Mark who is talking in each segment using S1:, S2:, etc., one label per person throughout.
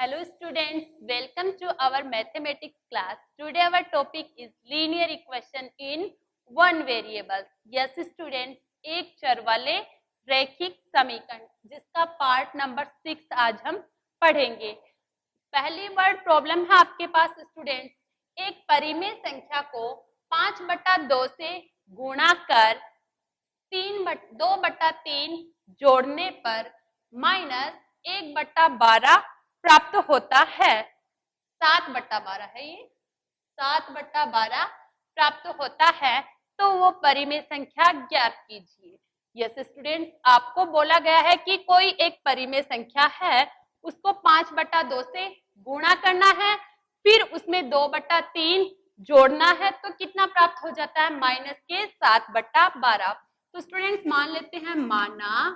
S1: Hello students, welcome to our mathematics class. Today our topic is linear equation in one variable. Yes students, एक चर वाले रैखिक समीकरण जिसका पार्ट नंबर 6 आज हम पढ़ेंगे। पहली वर्ड प्रॉब्लम है आपके पास स्टूडेंट्स, एक परिमेय संख्या को 5/2 से गुणा कर 2/3 जोड़ने पर माइनस 1/12 प्राप्त होता है। 7/12 है ये, 7/12 प्राप्त होता है, तो वो परिमेय संख्या ज्ञात कीजिए। यस स्टूडेंट्स, आपको बोला गया है कि कोई एक परिमेय संख्या है, उसको 5/2 से गुणा करना है, फिर उसमें 2/3 जोड़ना है, तो कितना प्राप्त हो जाता है? माइनस के 7/12। तो स्टूडेंट्स मान लेते हैं, माना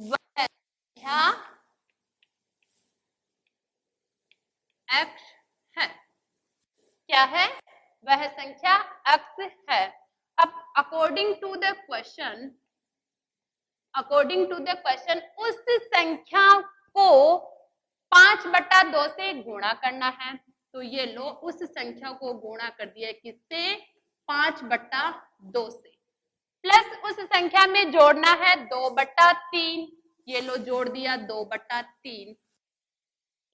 S1: वह संख्या x है। क्या है? वह संख्या x है। अब अकॉर्डिंग टू द क्वेश्चन उस संख्या को 5/2 से गुणा करना है। तो ये लो, उस संख्या को गुणा कर दिया किससे? 5/2 से। प्लस उस संख्या में जोड़ना है 2/3। ये लो, जोड़ दिया 2/3,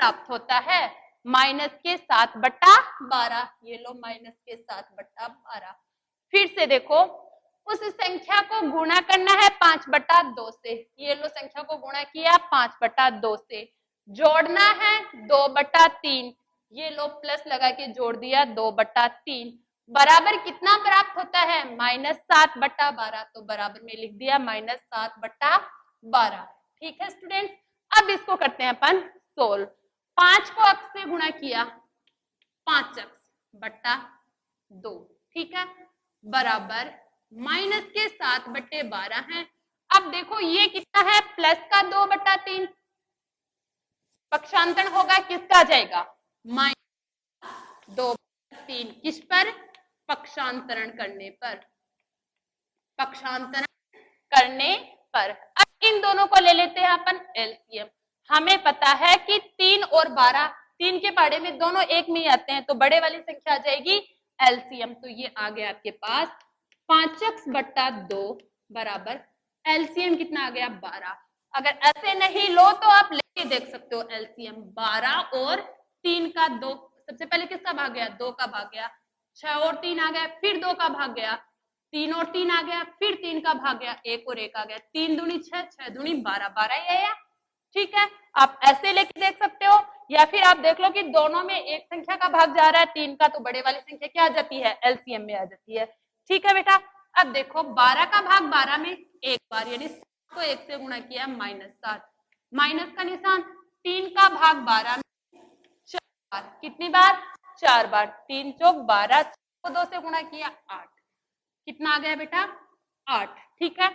S1: प्राप्त होता है माइनस के 7/12। ये लो, माइनस के 7/12। फिर से देखो, उस संख्या को गुणा करना है 5/2 से। ये लो, संख्या को गुणा किया 5/2 से, जोड़ना है 2/3। ये लो, प्लस लगा के जोड़ दिया 2/3, बराबर कितना प्राप्त होता है? माइनस 7/12। तो बराबर में लिख दिया माइनस 7/12। ठीक है स्टूडेंट्स, अब इसको करते हैं अपन सोल्व। 5 को x से गुणा किया, 5x/2, ठीक है, बराबर माइनस के 7/12 है। अब देखो ये कितना है? प्लस का 2/3, पक्षांतरण होगा, किसका जाएगा? माइनस 2/3। किस पर? पक्षांतरण करने पर। अब इन दोनों को ले लेते हैं अपन एलसीएम। हमें पता है कि 3 और 12, 3 के पहाड़े में दोनों एक में ही आते हैं, तो बड़े वाली संख्या आ जाएगी एलसीएम। तो ये आ गया आपके पास 5x/2 बराबर एलसीएम कितना आ गया? 12। अगर ऐसे नहीं लो तो आप लेके देख सकते हो एलसीएम। 12 और 3 का 2, सबसे पहले किसका भाग गया? 2 का भाग गया। 6 और 3 आ गया, फिर 2 का भाग गया। 3 और 3 आ गया, फिर 3 का भाग गया। 1 और 1 आ गया। 3 दूनी 6, 6 दूनी 12, 12 ही आया। ठीक है, आप ऐसे लेके देख सकते हो, या फिर आप देख लो कि दोनों में एक संख्या का भाग जा रहा है 3 का, तो बड़े वाली संख्या क्या आ जाती है? एलसीएम में आ जाती है। ठीक है बेटा, अब देखो 12 का भाग 12 में एक बार, यानी 7 को 1 से गुणा किया -7, माइनस का निशान। 3 का भाग 12 में 4 बार, कितनी बार? 4 बार। 3 चौक 12, 6 को 2 से गुणा किया 8, कितना आ गया बेटा? 8। ठीक है,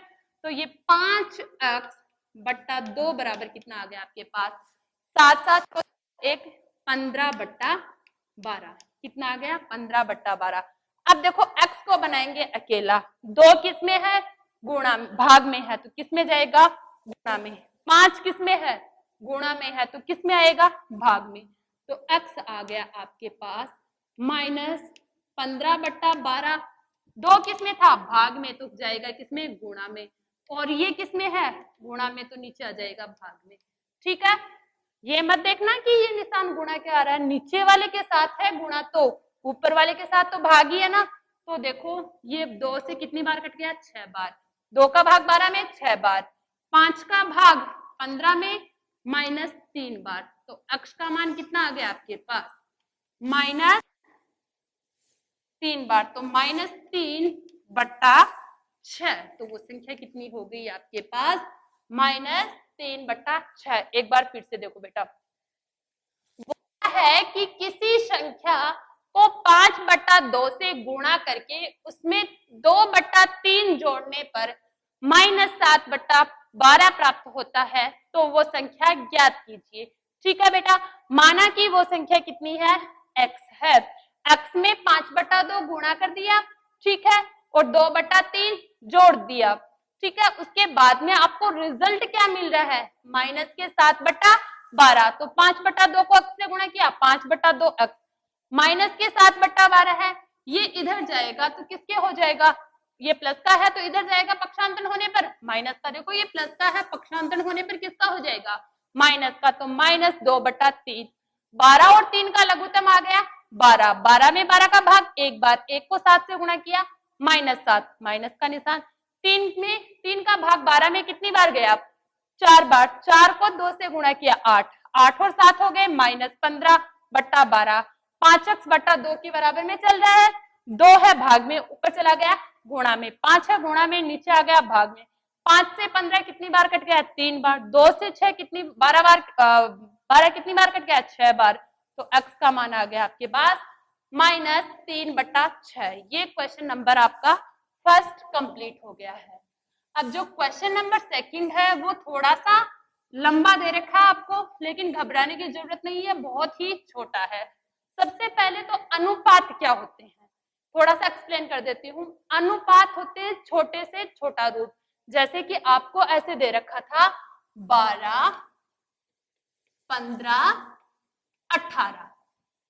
S1: तो ये 5x/2 बराबर कितना आ गया आपके पास? 7 को 1, 15/12, कितना आ गया? 15/12। अब देखो x को बनाएंगे अकेला, 2 किस में है? गुणा भाग में है, तो किस में जाएगा? गुणा में। 5 किस में है? गुणा में है, तो किस में आएगा? भाग में। तो x आ गया आपके पास माइनस 15/12। 2 किस में था? भाग में, तो जाएगा किसमें? गुणा में। और ये किस में है? गुणा में, तो नीचे आ जाएगा भाग में। ठीक है, ये मत देखना कि ये निशान गुणा के आ रहा है, नीचे वाले के साथ है गुणा, तो ऊपर वाले के साथ तो भाग ही है ना। तो देखो ये 2 से कितनी बार कट गया? 6 बार। 2 का भाग 12 में 6 बार, 5 का भाग 15 में -3 बार। तो x का मान कितना आ गया आपके पास? -3 बार। तो -3/6। तो वो संख्या कितनी हो गई आपके पास? -3/6। एक बार फिर से देखो बेटा, वो है कि किसी संख्या को 5/2 से गुणा करके उसमें 2/3 जोड़ने पर -7/12 प्राप्त होता है, तो वो संख्या ज्ञात कीजिए। ठीक है बेटा, माना कि वो संख्या कितनी है? x है। x में 5/2 गुणा कर दिया, ठीक है, और 2/3 जोड़ दिया। ठीक है, उसके बाद में आपको रिजल्ट क्या मिल रहा है? माइनस के 7/12। 12, तो 5/2 को अक्स से गुणा किया, 5/2 अक्स, माइनस के 7/12 है, ये इधर जाएगा तो किसके हो जाएगा, ये प्लस का है तो इधर जाएगा पक्षांतरण होने पर माइनस का, देखो ये प्लस का है पक्षांतरण होने पर किसका हो जाएगा, माइनस का, तो -2/3, 12 और 3 का लघुत्तम आ गया 12, 12 में 12 का भाग एक बार, एक को 7 से गुणा किया -7, माइनस का निशान, 3 में 3 का भाग 12 में कितनी बार गया, 4 बार, 4 को 2 से गुणा किया 8, 8 और 7 हो गए -15/12, 5x/2 के बराबर में चल रहा है, 2 है भाग में ऊपर चला गया गुणा में, 5 है गुणा में नीचे आ गया भाग में, 5 से 15 कितनी बार कट गया, 3 बार, 2 से 6 कितनी 12 बार, 12 कितनी बार कट गया, 6 बार, तो x का मान आ गया आपके पास -3/6। ये क्वेश्चन नंबर आपका फर्स्ट कंप्लीट हो गया है। अब जो क्वेश्चन नंबर सेकंड है वो थोड़ा सा लंबा दे रखा है आपको, लेकिन घबराने की जरूरत नहीं है, बहुत ही छोटा है। सबसे पहले तो अनुपात क्या होते हैं थोड़ा सा एक्सप्लेन कर देती हूँ। अनुपात होते हैं छोटे से छोटा रूप, जैसे कि आपको ऐसे दे रखा था 12, 15, 18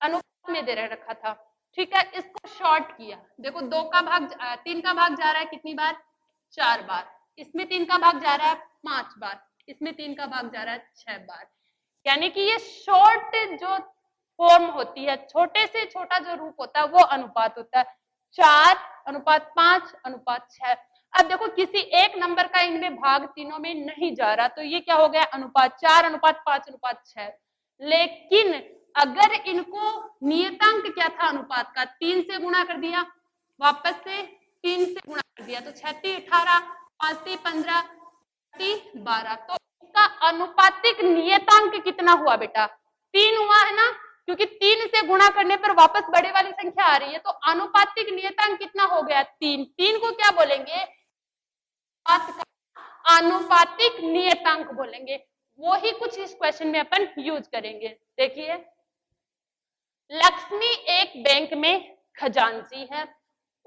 S1: अनुपात में दे रखा था, ठीक है। इसको शॉर्ट किया, देखो 2 का भाग 3 का भाग जा रहा है कितनी बार, 4 बार, इसमें 3 का भाग जा रहा है 5 बार, इसमें 3 का भाग जा रहा है 6 बार, यानी कि ये शॉर्ट जो फॉर्म होती है, छोटे से छोटा जो रूप होता है वो अनुपात होता है, 4:5:6। अब देखो किसी एक नंबर का इनमें भाग तीनों में नहीं जा रहा, तो ये क्या हो गया अनुपात 4:5:6। लेकिन अगर इनको नियतांक क्या था अनुपात का, 3 से गुणा कर दिया, वापस से 3 से गुणा कर दिया, तो 6 × 18, 5 × 15, 12, तो इसका अनुपातिक नियतांक कितना हुआ बेटा, 3 हुआ है ना, क्योंकि 3 से गुणा करने पर वापस बड़े वाली संख्या आ रही है, तो अनुपातिक नियतांक कितना हो गया 3। 3 को क्या बोलेंगे, अनुपातिक नियतांक बोलेंगे। वो ही कुछ इस क्वेश्चन में अपन यूज करेंगे। देखिए, लक्ष्मी एक बैंक में खजांची है,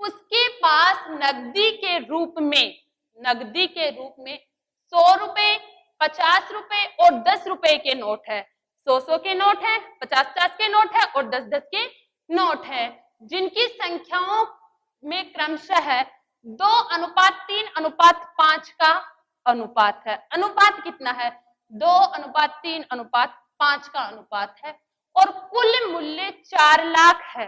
S1: उसके पास नकदी के रूप में 100 रुपए, 50 रुपए और 10 रुपए के नोट है, 100 के नोट है, 50 के नोट है और 10 के नोट है, जिनकी संख्याओं में क्रमशः 2:3:5 का अनुपात है। अनुपात कितना है, 2:3:5 का अनुपात है, और कुल मूल्य 4 लाख है।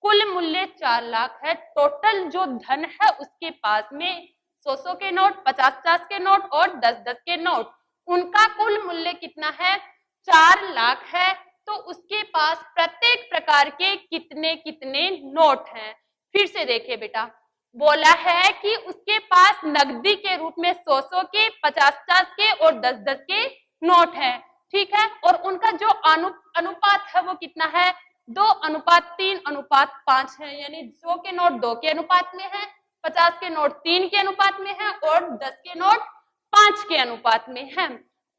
S1: कुल मूल्य 4 लाख है। टोटल जो धन है उसके पास में 100 के नोट, 50 के नोट और 10 के नोट, उनका कुल मूल्य कितना है, 4 लाख है। तो उसके पास प्रत्येक प्रकार के कितने कितने नोट हैं। फिर से देखिए बेटा, बोला है कि उसके पास नकदी के रूप में 100 के, 50 के और 10 के नोट हैं, ठीक है। और उनका जो अनुपात है वो कितना है, 2:3:5 है, यानी 100 के नोट 2 के अनुपात में है, 50 के नोट 3 के अनुपात में है और 10 के नोट 5 के अनुपात में है,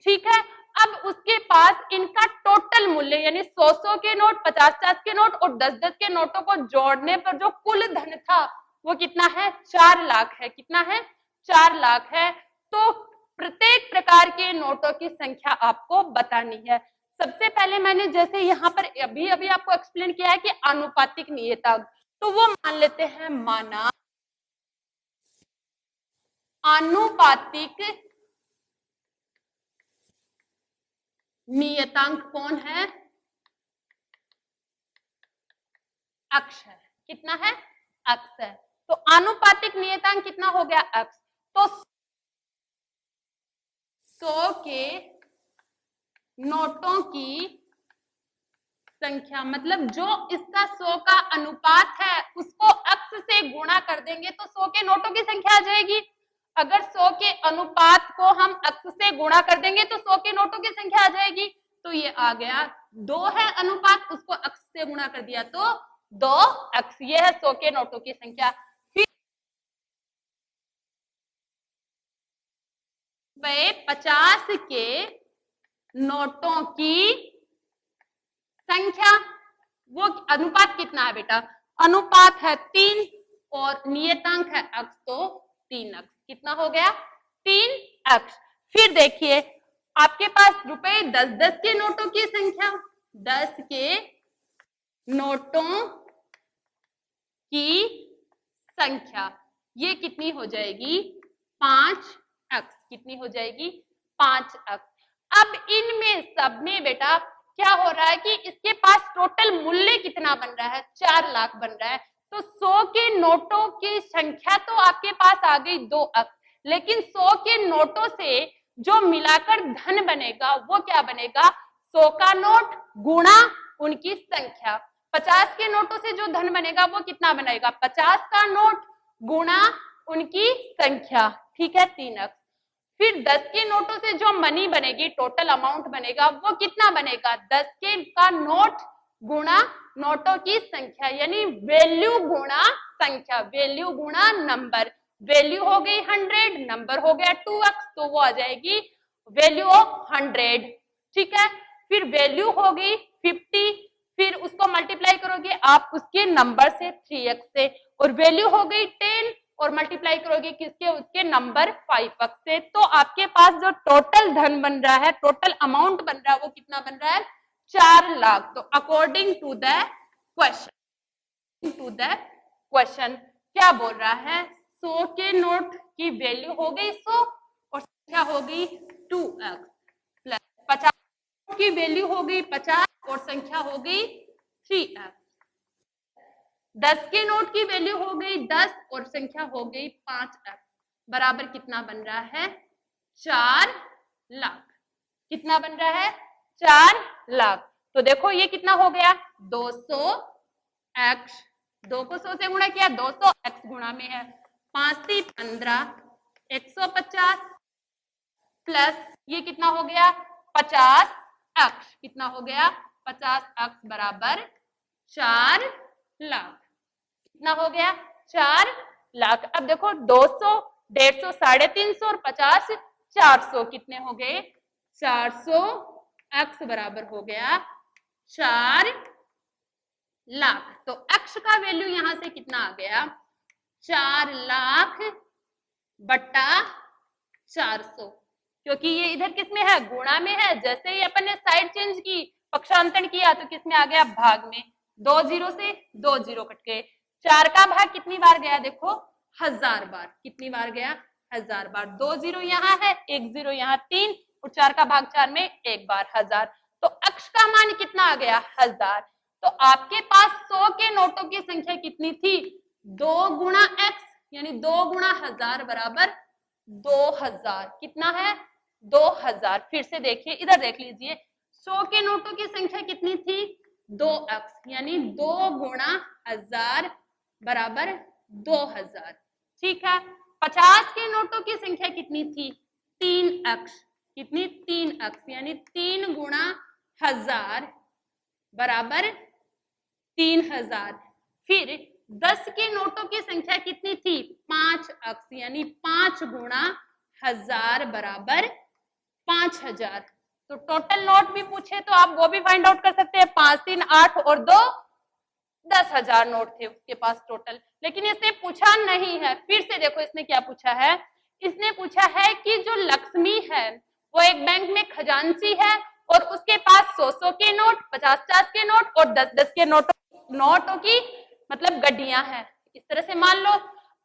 S1: ठीक है। अब उसके पास इनका टोटल मूल्य यानी 100 के नोट, 50 के नोट और 10 के नोटों को जोड़ने पर जो कुल धन था वो कितना है, 4 लाख है। कितना है, 4 लाख है। तो प्रत्येक प्रकार के नोटों की संख्या आपको बतानी है। सबसे पहले मैंने जैसे यहाँ पर अभी अभी आपको एक्सप्लेन किया है कि आनुपातिक नियतांक, तो वो मान लेते हैं, माना आनुपातिक नियतांक कौन है, अक्ष है। कितना है, अक्ष है। तो आनुपातिक नियतांक कितना हो गया, अक्ष। तो 100 के नोटों की संख्या, मतलब जो इसका 100 का अनुपात है उसको अक्ष से गुणा कर देंगे तो 100 के नोटों की संख्या आ जाएगी। अगर 100 के अनुपात को हम अक्ष से गुणा कर देंगे तो 100 के नोटों की संख्या आ जाएगी। तो ये आ गया, 2 है अनुपात, उसको अक्ष से गुणा कर दिया तो 2 अक्ष, ये है 100 के नोटों की संख्या। फिर 50 के नोटों की संख्या, वो अनुपात कितना है बेटा, अनुपात है 3 और नियतांक है अक्ष, तो 3 अक्ष। कितना हो गया, 3 अक्ष। फिर देखिए आपके पास रुपए 10-10 के नोटों की संख्या, 10 के नोटों की संख्या ये कितनी हो जाएगी? 5x। कितनी हो जाएगी? 5x। अब इनमें सब में बेटा क्या हो रहा है कि इसके पास टोटल मूल्य कितना बन रहा है? 4 लाख बन रहा है। तो 100 के नोटों की संख्या तो आपके पास आ गई 2x, लेकिन 100 के नोटों से जो मिलाकर धन बनेगा वो क्या बनेगा? 100 का नोट गुणा उनकी संख्या। 50 के नोटों से जो धन बनेगा वो कितना बनेगा? 50 का नोट गुणा उनकी संख्या। ठीक है, 3x। फिर 10 के नोटों से जो मनी बनेगी, टोटल अमाउंट बनेगा वो कितना बनेगा? 10 के का नोट गुणा नोटों की संख्या, यानी वैल्यू गुणा संख्या, वैल्यू गुणा नंबर। वैल्यू हो गई 100, नंबर हो गया 2x, तो वो आ जाएगी वैल्यू ऑफ 100। ठीक है, फिर वैल्यू हो गई 50, फिर उसको मल्टीप्लाई करोगे आप उसके नंबर से 3x से, और वैल्यू हो गई 10 और मल्टीप्लाई करोगे किसके? उसके नंबर 5x से। तो आपके पास जो टोटल धन बन रहा है, टोटल अमाउंट बन रहा है, वो कितना बन रहा है? 4 लाख। तो अकॉर्डिंग टू द क्वेश्चन क्या बोल रहा है? 100 के नोट की वैल्यू हो गई 100 और संख्या हो गई 2x, प्लस 50 की वैल्यू हो गई 50 और संख्या हो गई 3x। 10 के नोट की वैल्यू हो गई 10 और संख्या हो गई 5x, बराबर कितना बन रहा है? 4 लाख। कितना बन रहा है? 4 लाख। तो देखो ये कितना हो गया? 200x, 2 को 100 से गुणा किया, 200x गुणा में है 5 × 15, 150 प्लस ये कितना हो गया? 50x। कितना हो गया? 50x बराबर 4 लाख। कितना हो गया? 4 लाख। अब देखो 200, 150, 350 और 50, 400 कितने हो गए? 400x बराबर हो गया 4 लाख। तो x का वैल्यू यहां से कितना आ गया? 4 लाख बट्टा 400, क्योंकि ये इधर किस में है? गुणा में है। जैसे ही अपन ने साइड चेंज की, पक्षांतरण किया, तो किस में आ गया? भाग में। 2 0 से 2 0 कट गए। 4 का भाग कितनी बार गया? देखो 1000 बार। कितनी बार गया? 1000 बार। 2 0 यहाँ है, 1 0 यहाँ, 3 और 4 का भाग 4 में एक बार 1000। तो x का मान कितना आ गया? 1000। तो आपके पास 100 के नोटों की संख्या कितनी थी? 2 गुणा x, यानी 2 गुणा 1000 बराबर 2000। कितना है? 2000। फिर से देखिए, इधर देख लीजिए, 100 के नोटों की संख्या कितनी थी? 2x, यानी 2 गुणा 1000 बराबर 2000। ठीक है। 50 के नोटों की संख्या कितनी थी? 3x। कितनी? 3x, यानी 3 गुणा 1000 बराबर 3000। फिर 10 के नोटों की संख्या कितनी थी? 5x, यानी 5 गुणा 1000 बराबर 5000। तो टोटल नोट भी पूछे तो आप वो भी फाइंड आउट कर सकते हैं। 5 3 8 और 2 10,000 नोट थे उसके पास टोटल, लेकिन इसने पूछा नहीं है। फिर से देखो इसने क्या पूछा है? इसने पूछा है कि जो लक्ष्मी है वो एक बैंक में खजांची है और उसके पास 100-100 के नोट, 50-50 के नोट और 10-10 के नोटों की मतलब गड्डियां हैं। इस तरह से मान लो।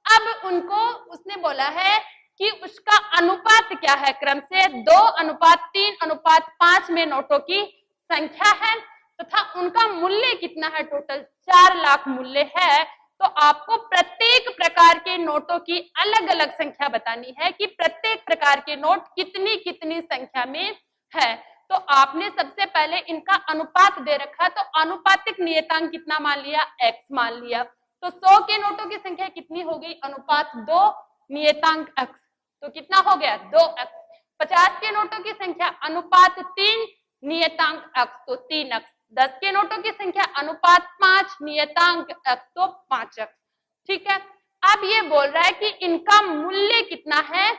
S1: अब उनको उसने बोला है कि उसका अनुपात क्या है? क्रम से 2:3:5 में नोटों की संख्या है तथा उनका मूल्य कितना है? टोटल 4 लाख मूल्य है। तो आपको प्रत्येक प्रकार के नोटों की अलग अलग संख्या बतानी है कि प्रत्येक प्रकार के नोट कितनी कितनी संख्या में है। तो आपने सबसे पहले इनका अनुपात दे रखा, तो अनुपातिक नियतांक कितना मान लिया? x मान लिया। तो 100 के नोटों की संख्या कितनी हो गई? अनुपात 2 नियतांक x, तो कितना हो गया? 2x। 50 के नोटों की संख्या अनुपात 3 नियतांक x, तो 3x। 10 के नोटों की संख्या अनुपात 5 नियतांक x, तो 5x। ठीक है। अब ये बोल रहा है कि इनका मूल्य कितना है?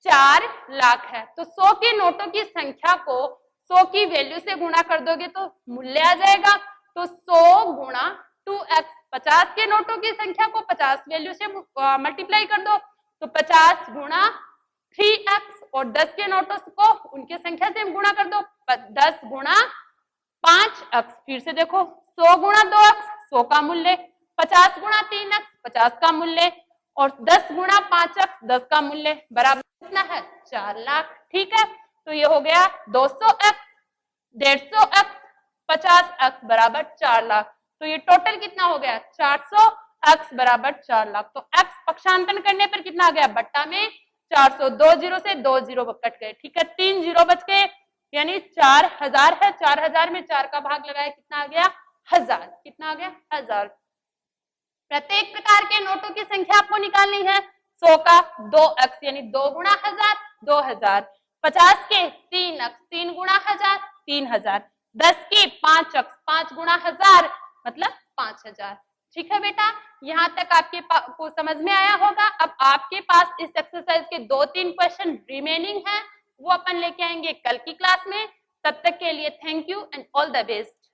S1: 4 लाख है। तो 100 के नोटों की संख्या को 100 की वैल्यू से गुणा कर दोगे तो मूल्य आ जाएगा। तो 100 गुणा 2x। 50 के नोटों की संख्या को 50 वैल्यू से मल्टीप्लाई कर दो तो 50 गुणा 3x और 10 के नोटों को उनकी संख्या से गुणा कर दो। 10 गुणा 5 अक्स, फिर से देखो 100 गुणा 2 अक्स 100 का मूल्य, 50 गुणा 3 अक्स 50 का मूल्य, और 10 गुणा 5 अक्स 10 का मूल्य बराबर कितना है 4 लाख। ठीक है, तो ये हो गया 200 अक्स, 150 अक्स, 50 अक्स बराबर 4 लाख। तो ये टोटल कितना हो गया 400 अक्स बराबर 4 लाख। तो अक्स पक्षांतरण करने पर कितना आ गया बट्टा में 400, 2 जीरो से 2 जीरो कट गए। ठीक है, 3 जीरो बच गए, यानी 4000 है। 4000 में 4 का भाग लगाया, कितना आ गया 1000। कितना आ गया 1000। प्रत्येक प्रकार के नोटों की संख्या आपको निकालनी है। 100 का 2 अक्स यानी 2 गुणा 1000 2000, 50 के 3 अक्स 3 गुणा 1000 3000, 10 के 5 अक्स 5 गुणा 1000 मतलब 5000। ठीक है बेटा, यहाँ तक आपके को समझ में आया होगा। अब आपके पास इस एक्सरसाइज के 2-3 क्वेश्चन रिमेनिंग है, वो अपन लेके आएंगे कल की क्लास में। तब तक के लिए thank you and all the best.